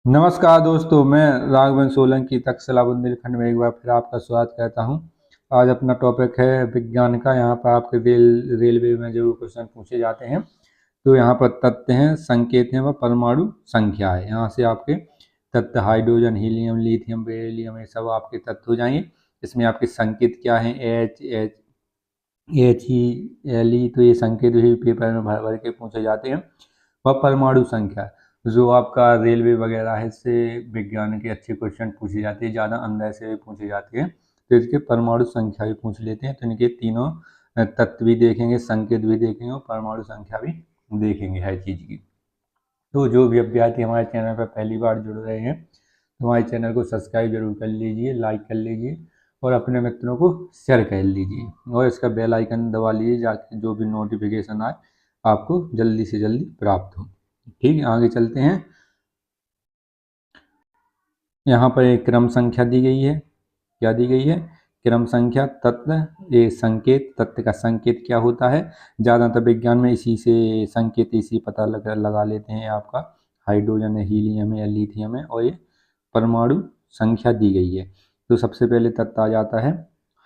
नमस्कार दोस्तों, मैं राघवन सोलंकी तक्षशिला बुंदेलखंड में एक बार फिर आपका स्वागत करता हूं। आज अपना टॉपिक है विज्ञान का। यहाँ पर आपके रेलवे में जो क्वेश्चन पूछे जाते हैं तो यहाँ पर तथ्य हैं, संकेत हैं व परमाणु संख्या है। यहाँ से आपके तथ्य हाइड्रोजन, हीलियम, लिथियम, बेरिलियम, ये सब आपके तथ्य हो जाएंगे। इसमें आपके संकेत क्या हैं, HELE, तो ये संकेत भी पेपर में भर भर के पूछे जाते हैं। वह परमाणु संख्या जो आपका रेलवे वगैरह है, इससे विज्ञान के अच्छे क्वेश्चन पूछे जाते हैं, ज़्यादा अंदर से भी पूछे जाते हैं। तो इसके परमाणु संख्या भी पूछ लेते हैं। तो इनके तीनों तत्व भी देखेंगे, संकेत भी देखेंगे और परमाणु संख्या भी देखेंगे हर चीज़ की। तो जो भी अभ्यर्थी हमारे चैनल पर पहली बार जुड़ रहे हैं तो हमारे चैनल को सब्सक्राइब जरूर कर लीजिए, लाइक कर लीजिए और अपने मित्रों को शेयर कर लीजिए और इसका बेल आइकन दबा लीजिए जाके जो भी नोटिफिकेशन आए आपको जल्दी से जल्दी प्राप्त हो। ठीक है, आगे चलते हैं। यहाँ पर एक क्रम संख्या दी गई है। क्या दी गई है? क्रम संख्या। तत्व, ये संकेत। तत्व का संकेत क्या होता है? ज़्यादातर विज्ञान में इसी से संकेत इसी पता लगा लेते हैं। आपका हाइड्रोजन है, हीलियम है या लिथियम है, और ये परमाणु संख्या दी गई है। तो सबसे पहले तत्व आ जाता है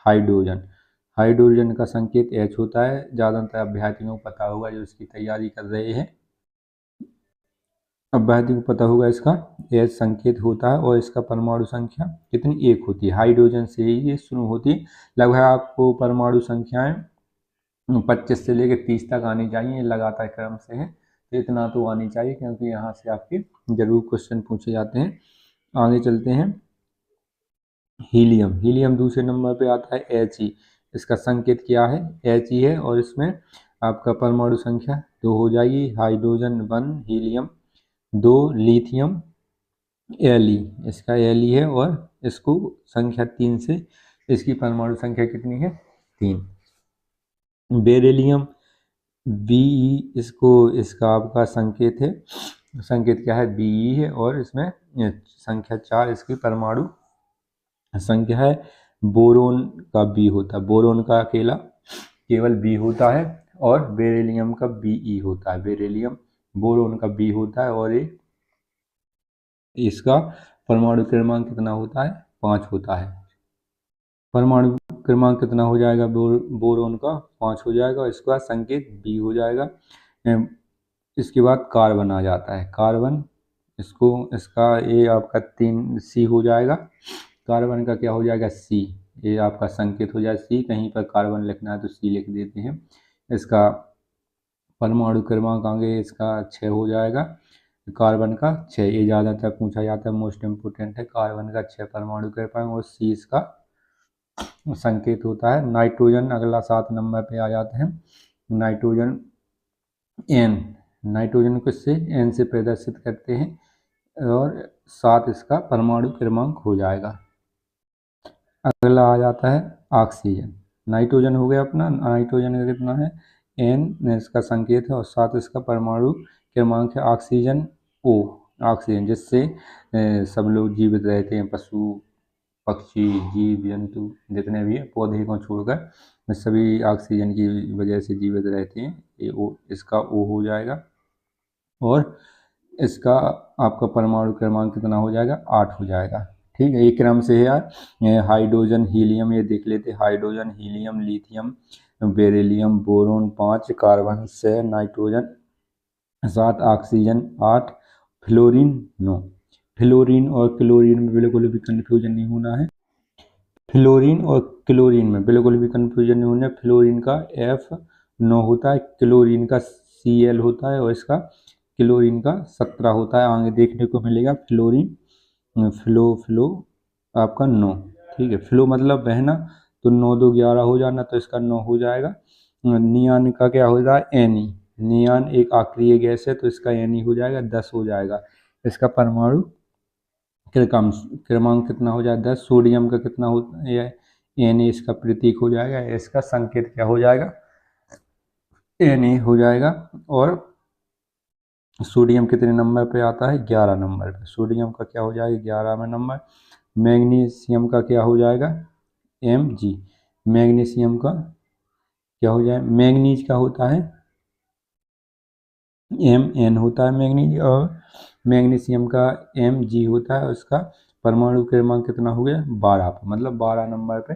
हाइड्रोजन। हाइड्रोजन का संकेत H होता है। ज़्यादातर अभ्यर्थियों को पता होगा जो इसकी तैयारी कर रहे हैं, अभ्यर्थी को पता होगा इसका H संकेत होता है और इसका परमाणु संख्या कितनी? 1 होती है। हाइड्रोजन से ही ये शुरू होती है। लगभग आपको परमाणु संख्याएं 25 से लेकर 30 तक आनी चाहिए, लगातार क्रम से है तो इतना तो आनी चाहिए क्योंकि यहाँ से आपके जरूर क्वेश्चन पूछे जाते हैं। आगे चलते हैं। हीलियम। हीलियम दूसरे नंबर पे आता है He। इसका संकेत क्या है? He है और इसमें आपका परमाणु संख्या 2 हो जाएगी। Hydrogen 1, helium 2, lithium Li। इसका Li है और इसको संख्या 3 से इसकी परमाणु संख्या कितनी है? 3। बेरिलियम Be, इसका आपका संकेत है, संकेत क्या है? Be है और इसमें संख्या 4 इसकी परमाणु संख्या है। बोरोन का बी होता है, बोरोन का अकेला केवल बी होता है और बेरिलियम का Be होता है। बेरिलियम बोरोन का बी होता है और इसका परमाणु क्रमांक कितना होता है? 5 होता है। परमाणु क्रमांक कितना हो जाएगा? बोरोन का 5 हो जाएगा। इसका संकेत बी हो जाएगा। इसके बाद कार्बन आ जाता है। कार्बन, इसका ये आपका 3 सी हो जाएगा। कार्बन का क्या हो जाएगा? सी। ये आपका संकेत हो जाए सी। कहीं पर कार्बन लिखना है तो सी लिख देते हैं। इसका परमाणु क्रमांक आगे इसका 6 हो जाएगा। कार्बन का 6, ये ज़्यादातर पूछा जाता है, मोस्ट इम्पोर्टेंट है। कार्बन का 6 परमाणु क्रमांक और सी इसका संकेत होता है। नाइट्रोजन अगला 7 नंबर पे आ जाते हैं। Nitrogen N. नाइट्रोजन को इससे एन से प्रदर्शित करते हैं और 7 इसका परमाणु क्रमांक हो जाएगा। अगला आ जाता है ऑक्सीजन। नाइट्रोजन हो गया अपना, नाइट्रोजन का कितना है? एन इसका संकेत है और 7 इसका परमाणु क्रमांक है। Oxygen O. ऑक्सीजन जिससे सब लोग जीवित रहते हैं, पशु पक्षी जीव जंतु जितने भी हैं, पौधे को छोड़कर सभी ऑक्सीजन की वजह से जीवित रहते हैं। ये ओ, इसका ओ हो जाएगा और इसका आपका परमाणु क्रमांक कितना हो जाएगा? 8 हो जाएगा। ठीक है, एक क्रम से है यार। हाइड्रोजन, हीलियम, ये देख लेते। Hydrogen, helium, lithium, beryllium, boron 5, carbon 6, nitrogen 7, oxygen 8, fluorine 9। Fluorine और क्लोरीन में बिल्कुल भी कंफ्यूजन नहीं होना है। फ्लोरीन और क्लोरीन में बिल्कुल भी कंफ्यूजन नहीं होना है। फ्लोरीन का F9 होता है, क्लोरीन का Cl होता है और इसका क्लोरीन का 17 होता है। आगे देखने को मिलेगा फ्लोरीन फ्लो आपका 9। ठीक है, फ्लो मतलब बहना, तो 9 2 11 हो जाना, तो इसका 9 हो जाएगा। नियान का क्या हो जाएगा? Ne। नियान एक अक्रिय गैस है तो इसका Ne हो जाएगा, 10 हो जाएगा। इसका परमाणु क्रमांक कितना हो जाएगा? 10। सोडियम का कितना होता है? Na इसका प्रतीक हो जाएगा। इसका संकेत क्या हो जाएगा? Na हो जाएगा। और सोडियम कितने नंबर पे आता है? 11 नंबर पे। सोडियम का क्या हो जाएगा? 11वें नंबर। मैग्नीशियम का क्या हो जाएगा? Mg। मैग्नीशियम का क्या हो जाएगा? मैग्नीज का होता है Mn होता है मैग्नीज, और मैग्नीशियम का Mg होता है। उसका परमाणु क्रमांक कितना हो गया? 12 पर, मतलब 12 नंबर पे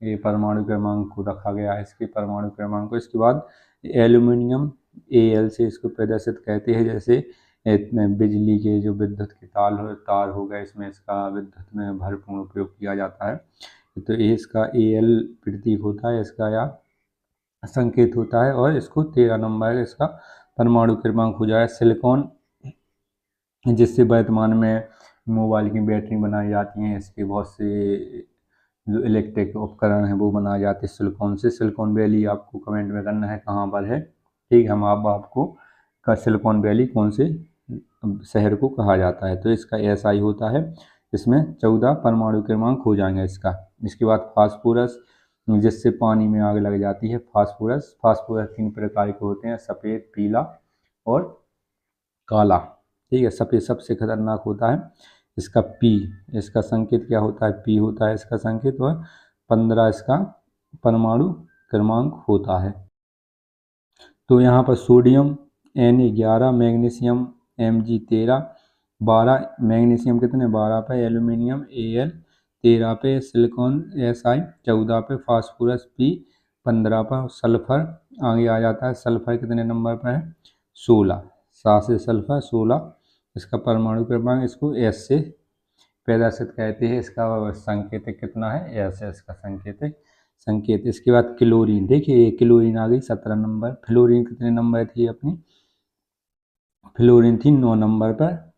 ये परमाणु क्रमांक को रखा गया है, इसके परमाणु क्रमांक को। इसके बाद एल्यूमिनियम Al से इसको प्रदर्शित कहते हैं। जैसे बिजली के जो विद्युत के तार हो गए, इसमें इसका विद्युत में भरपूर उपयोग किया जाता है। तो ये इसका Al प्रतीक होता है इसका, या संकेत होता है। और इसको 13 नंबर इसका परमाणु क्रमांक हो जाए। सिलिकॉन, जिससे वर्तमान में मोबाइल की बैटरी बनाई जाती हैं, इसके बहुत से जो इलेक्ट्रिक उपकरण हैं वो बनाए जाते हैं सिलिकॉन से। सिलिकॉन वैली आपको कमेंट में करना है कहाँ पर है, ठीक। हम आपको का सिलिकॉन वैली कौन से शहर को कहा जाता है। तो इसका SI होता है, इसमें 14 परमाणु क्रमांक हो जाएंगे इसका। इसके बाद फास्फोरस, जिससे पानी में आग लग जाती है। फास्फोरस 3 प्रकार के होते हैं, सफ़ेद, पीला और काला, ठीक है। सफ़ेद सबसे खतरनाक होता है। इसका P, इसका संकेत क्या होता है? P होता है इसका संकेत, और 15 इसका परमाणु क्रमांक होता है। तो यहाँ पर sodium Na11, magnesium Mg13, 12 magnesium कितने? 12 पे, एल्यूमिनियम Al 13 पे, सिलिकॉन Si 14 पे, फास्फोरस P 15 पर, सल्फर आगे आ जाता है। सल्फर कितने नंबर पर है? 16, 7 से सल्फर 16 इसका परमाणु क्रमांक। इसको S से प्रदर्शित कहते हैं। इसका संकेत कितना है? S है इसका संकेत। इसके बाद क्लोरीन, देखिए ये क्लोरीन आ गई 17 नंबर। फ्लोरीन कितने नंबर थी अपनी? फ्लोरीन थी 9 नंबर पर।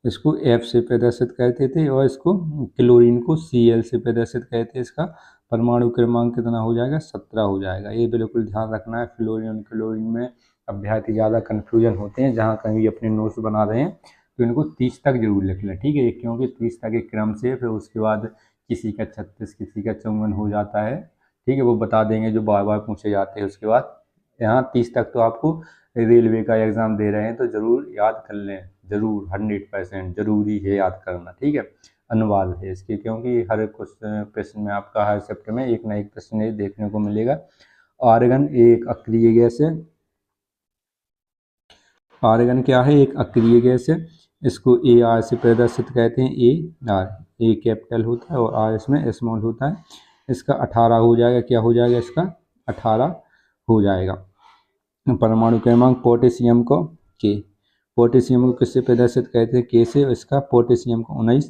इसको F से प्रदर्शित करते थे, और इसको क्लोरीन को Cl से प्रदर्शित करते। इसका परमाणु क्रमांक कितना हो जाएगा? 17 हो जाएगा। ये बिल्कुल ध्यान रखना है। फ्लोरीन और क्लोरीन में अभ्यर्थी ज़्यादा कन्फ्यूजन होते हैं। जहाँ कहीं अपने नोट्स बना रहे हैं तो इनको 30 तक जरूर लिख लें, ठीक है, क्योंकि 30 तक एक क्रम से, फिर उसके बाद किसी का 36, किसी का 54 हो जाता है, ठीक है, वो बता देंगे जो बार बार पूछे जाते हैं। उसके बाद यहाँ 30 तक तो आपको रेलवे का एग्ज़ाम दे रहे हैं तो ज़रूर याद कर लें, ज़रूर 100% ज़रूरी है याद करना, ठीक है। अनुवाद है इसके, क्योंकि हर प्रश्न में आपका हर चैप्टर में एक ना एक प्रश्न ये देखने को मिलेगा। आर्गन एक अक्रिय गैस है। आर्गन क्या है? एक अक्रिय गैस है। इसको AR से प्रदर्शित कहते हैं। AR, A कैपिटल होता है और R इसमें स्मॉल होता है। इसका 18 हो जाएगा। क्या हो जाएगा इसका? 18 हो जाएगा। परमाणु क्रमांक पोटेशियम को K, पोटेशियम को किससे प्रदर्शित कहते हैं? K से। इसका पोटेशियम को 19।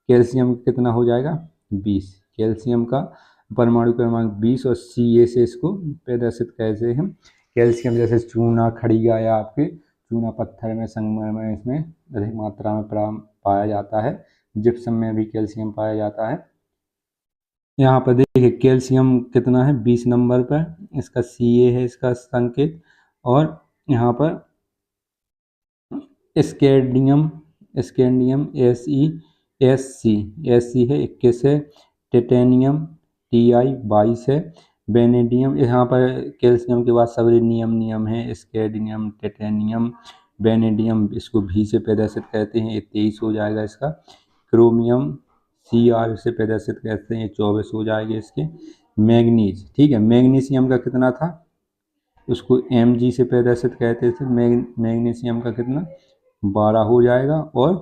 कैल्शियम कितना हो जाएगा? 20। कैल्शियम का परमाणु क्रमांक 20, और Ca से इसको प्रदर्शित कहते हैं। कैल्शियम जैसे चूना, खड़िया या आपके चूना पत्थर में, संगमरमर में इसमें अधिक मात्रा में पाया जाता है। जिप्सम में भी कैल्शियम पाया जाता है। यहाँ पर देखिए कैल्शियम कितना है? 20 नंबर पर। इसका Ca है इसका संकेत। और यहाँ पर स्कैंडियम SE है 21 है। टिटेनियम Ti 22 है। वेनेडियम, यहाँ पर कैल्शियम के बाद सब नियम है। स्कैंडियम, टिटेनियम, वेनेडियम, इसको भी से प्रदर्शित करते हैं, ये 23 हो जाएगा इसका। क्रोमियम Cr से प्रदर्शित करते हैं, ये 24 हो जाएगा इसके। मैग्नीज, ठीक है, मैग्नीशियम का कितना था? उसको Mg से प्रदर्शित कहते थे। मैग्नीशियम का कितना? 12 हो जाएगा। और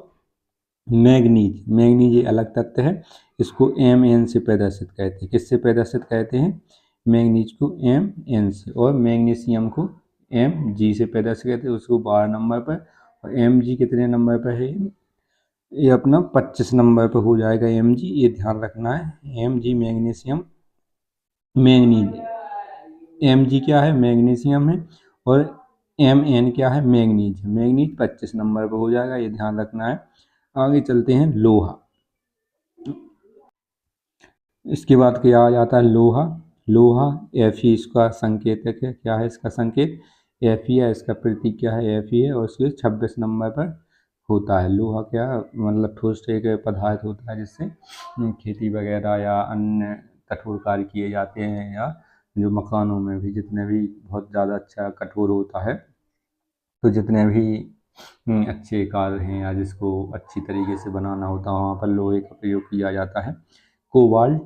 मैग्नीज ये अलग तत्व है, इसको Mn से प्रदर्शित कहते हैं। किससे प्रदर्शित कहते हैं? मैग्नीज को Mn से, और मैग्नीशियम को Mg से प्रदर्शित कहते हैं, उसको 12 नंबर पर। और Mg कितने नंबर पर है? ये अपना 25 नंबर पर हो जाएगा Mg, ये ध्यान रखना है। Mg मैग्नीशियम, मैग्नीज, Mg क्या है? मैग्नीशियम है। और Mn क्या है? मैग्नीज 25 नंबर पर हो जाएगा, ये ध्यान रखना है। आगे चलते हैं। लोहा, इसके बाद क्या आ जाता है? लोहा Fe इसका संकेत है। क्या है इसका संकेत? Fe है। इसका प्रतीक क्या है? Fe है। और इसके 26 नंबर पर होता है। लोहा क्या मतलब ठोस एक पदार्थ होता है, जिससे खेती वगैरह या अन्य कठोर कार्य किए जाते हैं, या जो मकानों में भी जितने भी बहुत ज़्यादा अच्छा कठोर होता है, तो जितने भी अच्छे कार्य हैं या जिसको अच्छी तरीके से बनाना होता है, वहाँ पर लोहे का प्रयोग किया जाता है। कोबाल्ट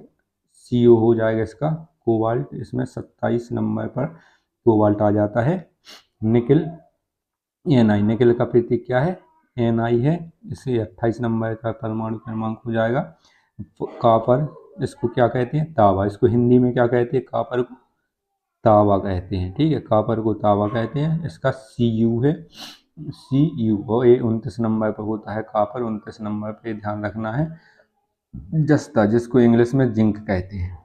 CO हो जाएगा इसका। कोबाल्ट इसमें 27 नंबर पर कोबाल्ट आ जाता है। Nickel Ni। निकेल का प्रतीक क्या है? Ni है। इसे 28 नंबर का परमाणु क्रमांक हो जाएगा। कॉपर, इसको क्या कहते हैं? तांबा। इसको हिंदी में क्या कहते हैं? कॉपर को तांबा कहते हैं। ठीक है, कॉपर को तांबा कहते हैं। इसका Cu है, Cu। और ये 29 नंबर पर होता है कॉपर। 29 नंबर पे ध्यान रखना है। जस्ता, जिसको इंग्लिश में जिंक कहते हैं।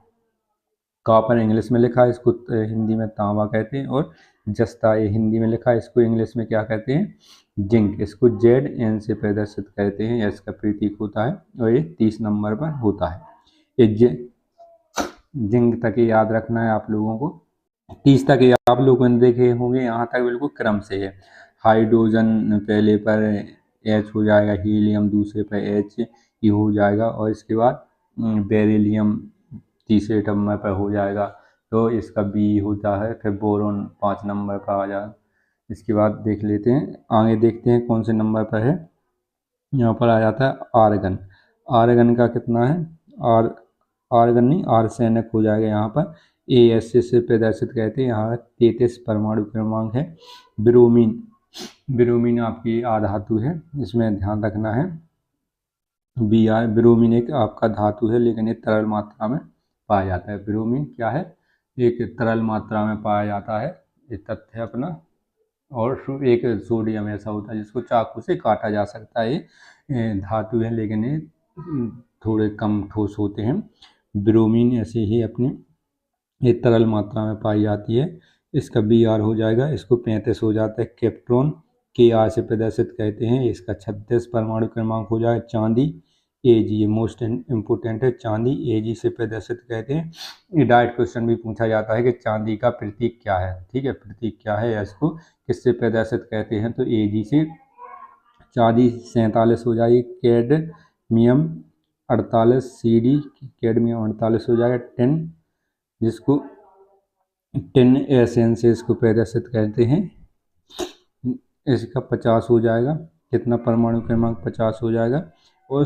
कॉपर इंग्लिश में लिखा है, इसको हिंदी में तांबा कहते हैं। और जस्ता ये हिंदी में लिखा है, इसको इंग्लिश में क्या कहते हैं? जिंक। इसको Zn से प्रदर्शित करते हैं, यह इसका प्रतीक होता है। और ये 30 नंबर पर होता है। ये जिंक तक ये याद रखना है आप लोगों को। 30 तक ये आप लोगों ने देखे होंगे, यहाँ तक बिल्कुल क्रम से है। हाइड्रोजन पहले पर H हो जाएगा, हीलियम दूसरे पर H ये हो जाएगा, और इसके बाद बेरिलियम तीसरे नंबर पर हो जाएगा, तो इसका B होता है। फिर बोरोन 5 नंबर पर आ जाएगा। इसके बाद देख लेते हैं, आगे देखते हैं कौन से नंबर पर है। यहाँ पर आ जाता है आर्गन। आर्गन का कितना है? आर्गन नहीं, आर्सेनिक हो जाएगा यहाँ पर। AS से प्रदर्शित कहते हैं। यहाँ 33 परमाणु क्रमांक है। ब्रोमीन, ब्रोमीन आपकी आधातु है, इसमें ध्यान रखना है। Br, ब्रोमीन एक आपका धातु है, लेकिन ये तरल मात्रा में पाया जाता है। ब्रोमीन क्या है? एक तरल मात्रा में पाया जाता है, ये तथ्य है अपना। और एक सोडियम ऐसा होता है जिसको चाकू से काटा जा सकता है। ये धातु है, लेकिन ये थोड़े कम ठोस होते हैं। ब्रोमीन ऐसे ही अपनी ये तरल मात्रा में पाई जाती है। इसका Br हो जाएगा। इसको 35 हो जाता है। कैप्ट्रॉन Kr से प्रदर्शित कहते हैं। इसका 36 परमाणु क्रमांक हो जाएगा। चांदी Ag, ये मोस्ट इम्पोर्टेंट है। चांदी Ag से प्रदर्शित कहते हैं। ये डायरेक्ट क्वेश्चन भी पूछा जाता है कि चांदी का प्रतीक क्या है। ठीक है, प्रतीक क्या है, इसको किससे प्रदर्शित कहते हैं? तो Ag से। चांदी 47 हो जाएगी। कैडमियम 48, Cd कैडमियम 48 हो जाएगा। टिन, जिसको टिन Sn से इसको प्रदर्शित करते हैं, इसका 50 हो जाएगा। कितना परमाणु क्रमांक? 50 हो जाएगा। और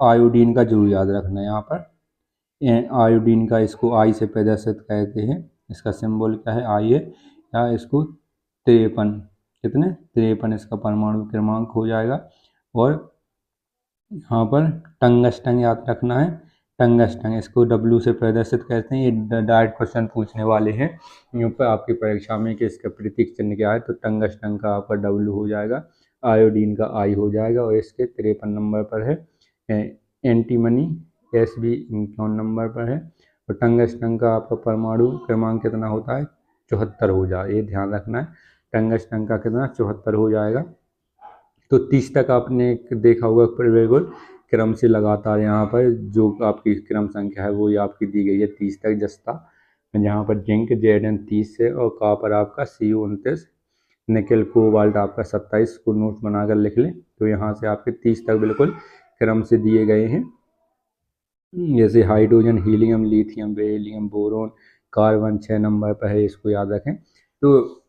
आयोडीन का जरूर याद रखना है यहाँ पर। आयोडीन का इसको I से प्रदर्शित करते हैं। इसका सिंबल क्या है? I है। या इसको 53, कितने? 53 इसका परमाणु क्रमांक हो जाएगा। और यहाँ पर टंगस्टन याद रखना है। टंगस्टन, इसको W से प्रदर्शित करते हैं। ये डायरेक्ट क्वेश्चन पूछने वाले हैं यहाँ पर आपकी परीक्षा में कि इसका प्रतीक चिन्ह क्या है। तो टंगस्टन का आपका W हो जाएगा, आयोडीन का I हो जाएगा। और इसके 53 नंबर पर है। एंटीमनी Sb 51 नंबर पर है। और टंगस्टन का आपका परमाणु क्रमांक कितना होता है? 74 हो जाए, ये ध्यान रखना है। टंगस्टन का कितना? 74 हो जाएगा। तो 30 तक आपने देखा होगा बिल्कुल क्रम से लगातार। यहाँ पर जो आपकी क्रम संख्या है वो ये आपकी दी गई है 30 तक। जस्ता जहाँ पर जिंक Zn 30 है, और कॉपर आपका Cu 29, निकेल कोबाल्ट आपका 27 को नोट बनाकर लिख लें। तो यहाँ से आपके 30 तक बिल्कुल क्रम से दिए गए हैं। जैसे hydrogen, helium, lithium, beryllium, boron, carbon 6 number पर है, इसको याद रखें। तो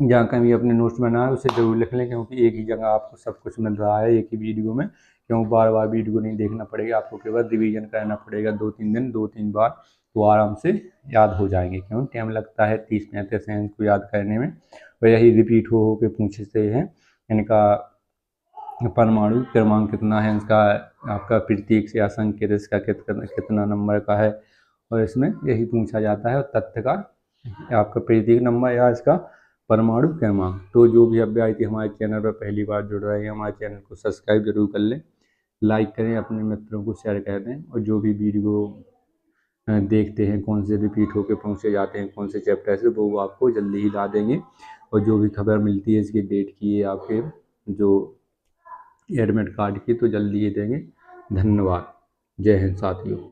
जहाँ कहीं भी अपने नोट्स बनाए उसे जरूर लिख लें, क्योंकि एक ही जगह आपको सब कुछ मिल रहा है एक ही वीडियो में। क्यों बार बार वीडियो नहीं देखना पड़ेगा आपको, केवल रिवीजन करना पड़ेगा 2-3 दिन, 2-3 बार, तो आराम से याद हो जाएंगे। क्यों टाइम लगता है 30-35 सेकंड को याद करने में, और यही रिपीट हो के पूछते हैं। इनका परमाणु क्रमांक कितना है, इसका आपका प्रतीक से या संकेत इसका कितना नंबर का है, और इसमें यही पूछा जाता है। और तथ्य का आपका प्रतीक नंबर या इसका परमाणु क्रमांक। तो जो भी अभ्यर्थी हमारे चैनल पर पहली बार जुड़ रहे हैं, हमारे चैनल को सब्सक्राइब जरूर कर लें, लाइक करें, अपने मित्रों को शेयर कर दें। और जो भी वीडियो देखते हैं, कौन से रिपीट होकर पहुँचे जाते हैं, कौन से चैप्टर से, वो आपको जल्दी ही ला देंगे। और जो भी खबर मिलती है इसकी डेट की, आपके जो एडमिट कार्ड की, तो जल्दी ही देंगे। धन्यवाद। जय हिंद साथियों।